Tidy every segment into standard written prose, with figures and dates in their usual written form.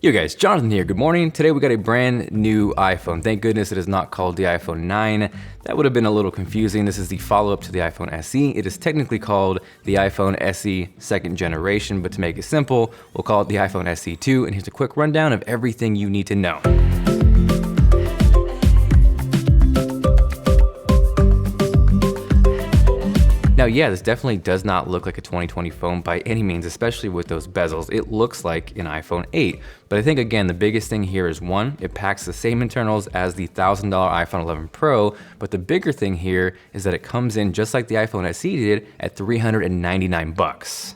Yo guys, Jonathan here, good morning. Today we got a brand new iPhone. Thank goodness it is not called the iPhone 9. That would have been a little confusing. This is the follow-up to the iPhone SE. It is technically called the iPhone SE second generation, but to make it simple, we'll call it the iPhone SE 2, and here's a quick rundown of everything you need to know. Now, yeah, this definitely does not look like a 2020 phone by any means, especially with those bezels. It looks like an iPhone 8. But I think, again, the biggest thing here is one, it packs the same internals as the $1,000 iPhone 11 Pro, but the bigger thing here is that it comes in just like the iPhone SE did at $399.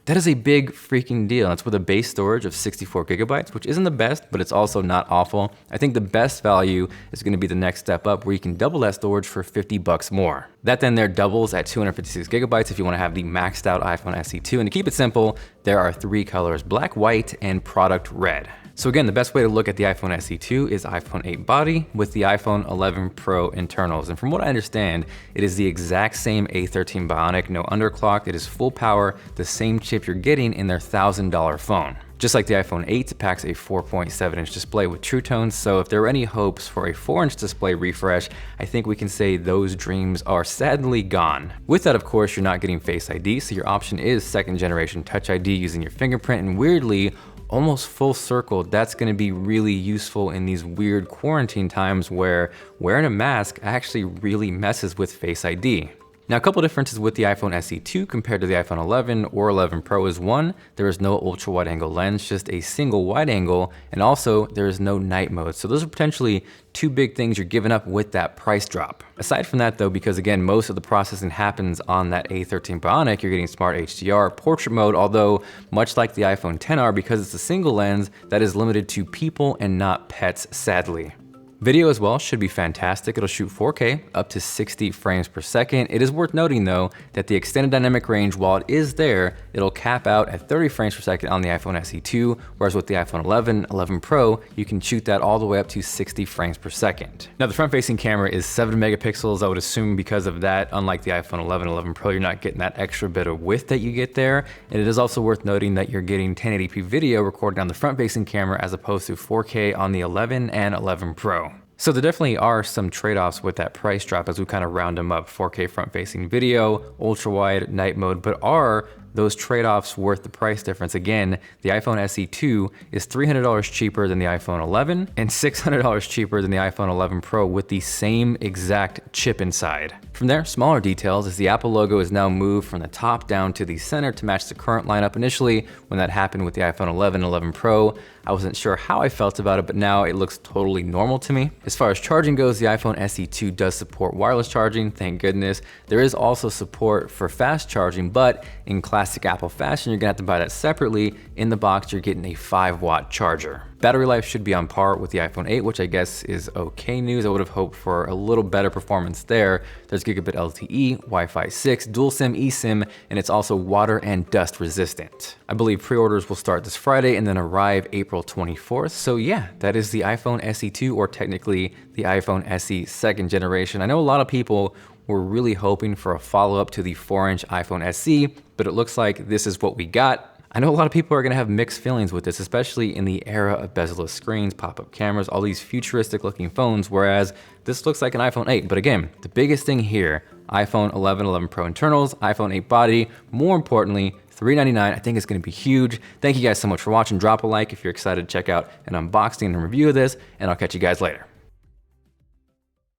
That is a big freaking deal. It's with a base storage of 64 gigabytes, which isn't the best, but it's also not awful. I think the best value is gonna be the next step up where you can double that storage for $50 more. That then there doubles at 256 gigabytes if you wanna have the maxed out iPhone SE 2. And to keep it simple, there are three colors, black, white, and product red. So again, the best way to look at the iPhone SE 2 is iPhone 8 body with the iPhone 11 Pro internals. And from what I understand, it is the exact same A13 Bionic, no underclocked, it is full power, the same chip you're getting in their $1,000 phone. Just like the iPhone 8, it packs a 4.7-inch display with True Tones, so if there are any hopes for a 4-inch display refresh, I think we can say those dreams are sadly gone. With that, of course, you're not getting Face ID, so your option is second generation Touch ID using your fingerprint, and weirdly, almost full circle, that's gonna be really useful in these weird quarantine times where wearing a mask actually really messes with Face ID. Now, a couple differences with the iPhone SE 2 compared to the iPhone 11 or 11 Pro is one, there is no ultra wide angle lens, just a single wide angle, and also there is no night mode. So those are potentially two big things you're giving up with that price drop. Aside from that though, because again, most of the processing happens on that A13 Bionic, you're getting smart HDR, portrait mode, although much like the iPhone XR, because it's a single lens, that is limited to people and not pets, sadly. Video as well should be fantastic. It'll shoot 4K up to 60 frames per second. It is worth noting though that the extended dynamic range, while it is there, it'll cap out at 30 frames per second on the iPhone SE 2, whereas with the iPhone 11, 11 Pro, you can shoot that all the way up to 60 frames per second. Now the front-facing camera is 7 megapixels. I would assume because of that, unlike the iPhone 11, 11 Pro, you're not getting that extra bit of width that you get there. And it is also worth noting that you're getting 1080p video recorded on the front-facing camera as opposed to 4K on the 11 and 11 Pro. So there definitely are some trade-offs with that price drop as we kind of round them up. 4K front-facing video, ultra-wide, night mode, but are those trade-offs worth the price difference? Again, the iPhone SE 2 is $300 cheaper than the iPhone 11 and $600 cheaper than the iPhone 11 Pro with the same exact chip inside. From there, smaller details as the Apple logo is now moved from the top down to the center to match the current lineup. Initially, when that happened with the iPhone 11 and 11 Pro, I wasn't sure how I felt about it, but now it looks totally normal to me. As far as charging goes, the iPhone SE 2 does support wireless charging, thank goodness. There is also support for fast charging, but in classic Apple fashion, you're gonna have to buy that separately. In the box, you're getting a 5-watt charger. Battery life should be on par with the iPhone 8, which I guess is okay news. I would have hoped for a little better performance there. There's gigabit LTE, Wi-Fi 6, dual SIM, eSIM, and it's also water and dust resistant. I believe pre-orders will start this Friday and then arrive April 24th. So yeah, that is the iPhone SE 2, or technically the iPhone SE second generation. I know a lot of people were really hoping for a follow-up to the 4-inch iPhone SE, but it looks like this is what we got. I know a lot of people are gonna have mixed feelings with this, especially in the era of bezel-less screens, pop-up cameras, all these futuristic looking phones, whereas this looks like an iPhone 8. But again, the biggest thing here, iPhone 11, 11 Pro internals, iPhone 8 body, more importantly, $399, I think it's gonna be huge. Thank you guys so much for watching. Drop a like if you're excited to check out an unboxing and review of this, and I'll catch you guys later.